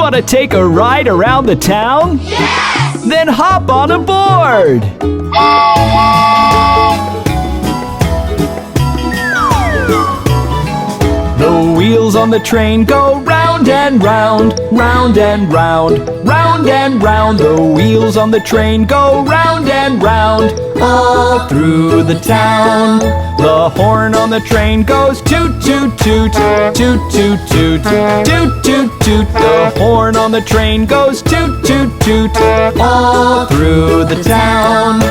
Want to take a ride around the town? Yes! Then hop on aboard! The wheels on the train go round and round, round and round, round and round. The wheels on the train go round and round, all through the town. The horn on the train goes toot toot toot, toot toot toot, toot toot toot. The horn on the train goes toot toot toot, all through the town.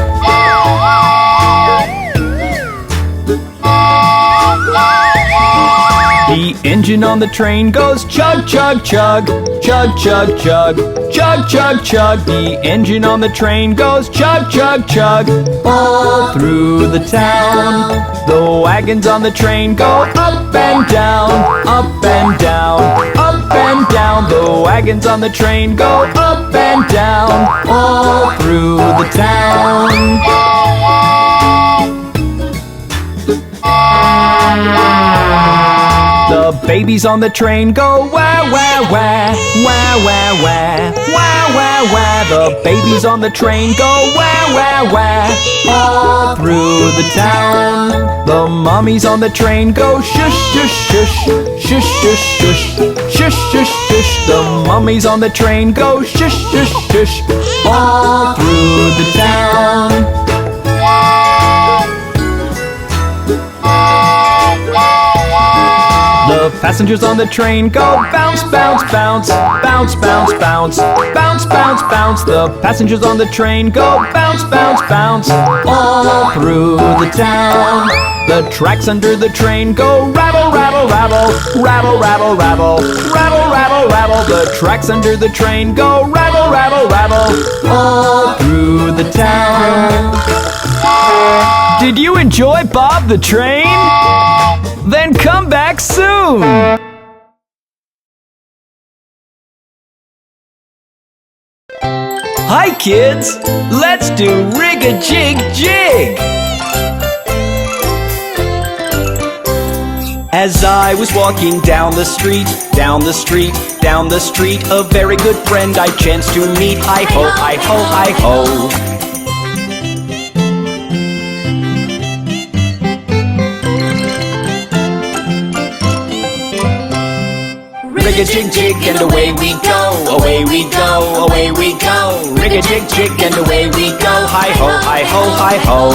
The engine on the train goes chug chug chug, chug chug chug, chug chug chug. The engine on the train goes chug chug chug, all through the town. The wagons on the train go up and down, up and down, up and down. The wagons on the train go up and down, all through the town. The babies on the train go wah wah wah, wah wah wah, wah wah wah. The babies on the train go wah wah wah, all through the town. The mommies on the train go shush shush shush, shush shush shush, shush shush shush. The mummies on the train go shush shush shush, all through the town. The passengers on the train go bounce, bounce, bounce, bounce, bounce, bounce, bounce, bounce, bounce. The passengers on the train go bounce, bounce, bounce, all through the town. The tracks under the train go rattle, rattle, rattle, rattle, rattle, rattle, rattle, rattle, rattle. The tracks under the train go rattle, rattle, rattle, all through the town. Did you enjoy Bob the Train? Then come back soon! Hi kids! Let's do Rig-a-Jig Jig! As I was walking down the street, down the street, down the street, a very good friend I chanced to meet. Hi-ho, hi-ho, hi-ho. Rig-a-jig jig and away we go, away we go, away we go. Rig-a-jig jig and away we go, hi-ho, hi-ho, hi-ho.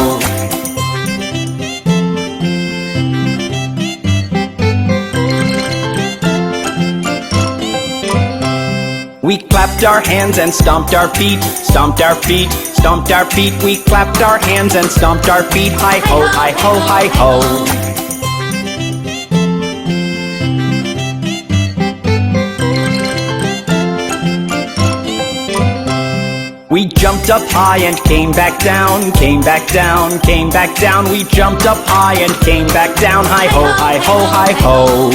We clapped our hands and stomped our feet, stomped our feet, stomped our feet. We clapped our hands and stomped our feet, hi-ho, hi-ho, hi-ho. We jumped up high and came back down, came back down, came back down. We jumped up high and came back down, hi-ho, hi-ho, hi-ho.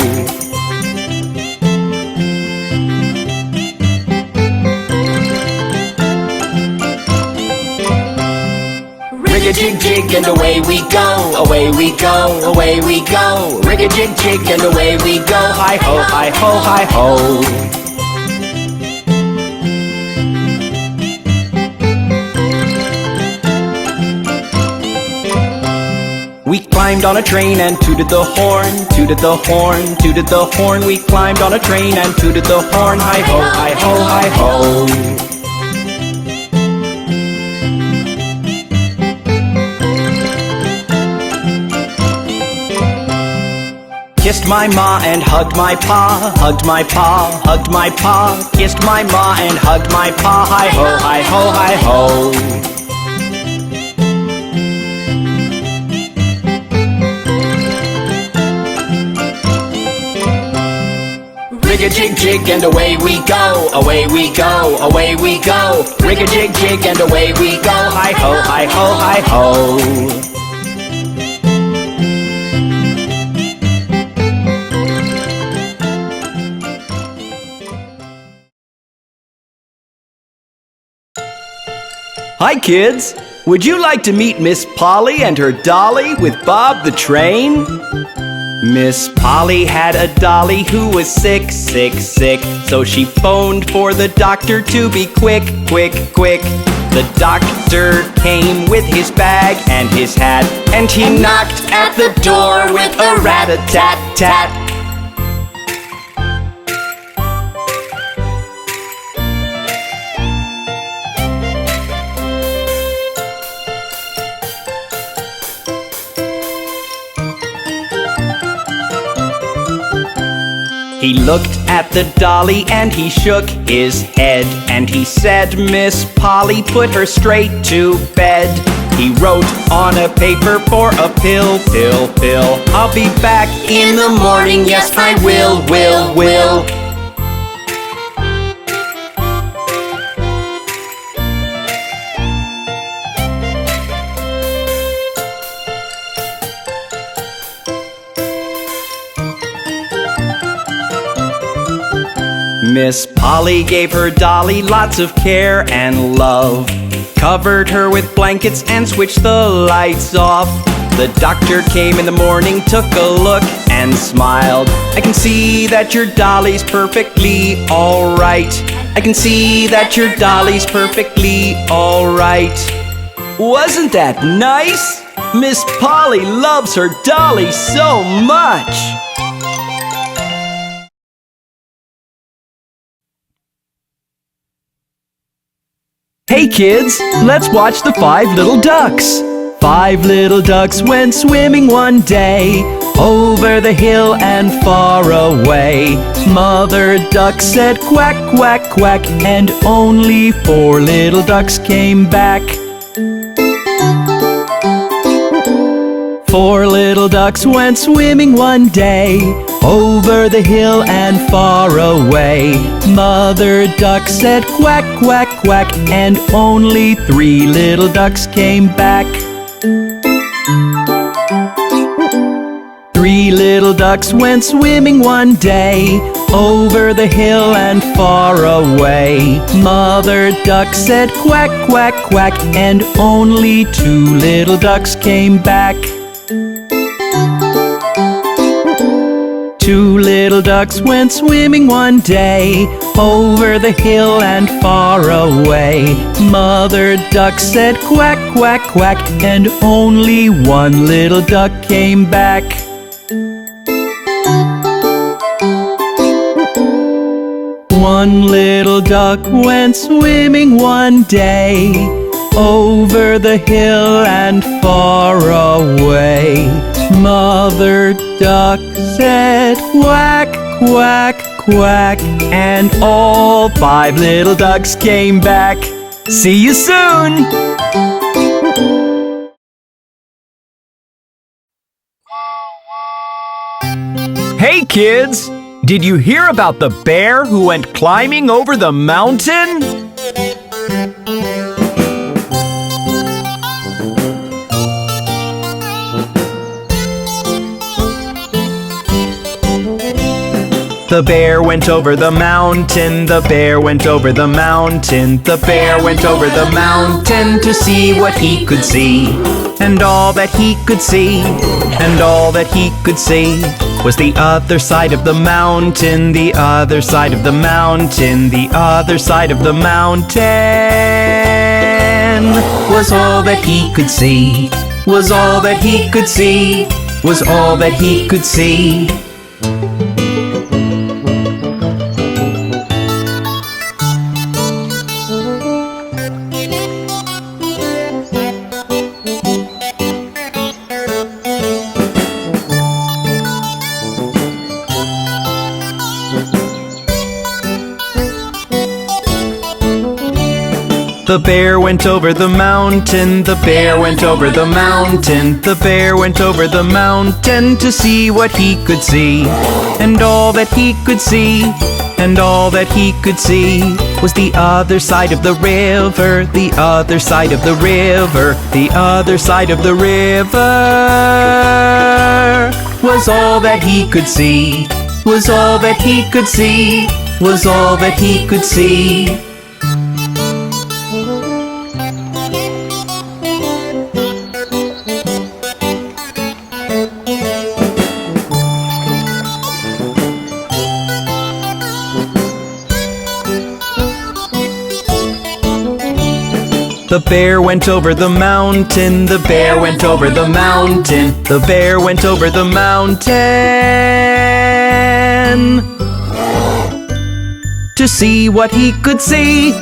Rig-a-jig jig and away we go, away we go, away we go. Rig-a-jig jig and away we go, hi-ho, hi-ho, hi-ho. We climbed on a train and tooted the horn, tooted the horn, tooted the horn. We climbed on a train and tooted the horn, hi-ho, hi-ho, hi-ho. Kissed my ma and hugged my pa, hugged my pa, hugged my pa. Kissed my ma and hugged my pa, hi-ho, hi-ho, hi-ho. Rig-a-jig jig and away we go, away we go, away we go. Rig-a-jig jig and away we go, hi-ho, hi-ho, hi-ho. Hi kids! Would you like to meet Miss Polly and her Dolly with Bob the Train? Miss Polly had a dolly who was sick, sick, sick. So she phoned for the doctor to be quick, quick, quick. The doctor came with his bag and his hat, and he knocked at the door with a rat-a-tat-tat. He looked at the dolly and he shook his head, and he said, Miss Polly, put her straight to bed. He wrote on a paper for a pill, pill, pill. I'll be back in the morning, yes I will. Miss Polly gave her dolly lots of care and love, covered her with blankets and switched the lights off. The doctor came in the morning, took a look and smiled. I can see that your dolly's perfectly all right. I can see that your dolly's perfectly all right. Wasn't that nice? Miss Polly loves her dolly so much. Hey kids, let's watch the 5 little ducks. 5 little ducks went swimming one day, over the hill and far away. Mother duck said quack, quack, quack, and only 4 little ducks came back. 4 little ducks went swimming one day, over the hill and far away. Mother duck said quack, quack, quack, and only 3 little ducks came back. 3 little ducks went swimming one day, over the hill and far away. Mother duck said quack, quack, quack, and only 2 little ducks came back. 2 little ducks went swimming one day, over the hill and far away. Mother duck said quack, quack, quack, and only 1 little duck came back. 1 little duck went swimming one day, over the hill and far away. Mother duck said quack, quack, quack, and all 5 little ducks came back. See you soon! Hey kids! Did you hear about the bear who went climbing over the mountain? The bear went over the mountain, the bear went over the mountain, the bear went over the mountain to see what he could see. And all that he could see, and all that he could see, was the other side of the mountain, the other side of the mountain, the other side of the mountain. Was all that he could see, was all that he could see, was all that he could see. The bear went over the mountain, the bear went over the mountain, the bear went over the mountain to see what he could see. And all that he could see, and all that he could see, was the other side of the river, the other side of the river, the other side of the river. Was all that he could see, was all that he could see, was all that he could see. The bear went over the mountain. The bear went over the mountain. The bear went over the mountain to see what he could see.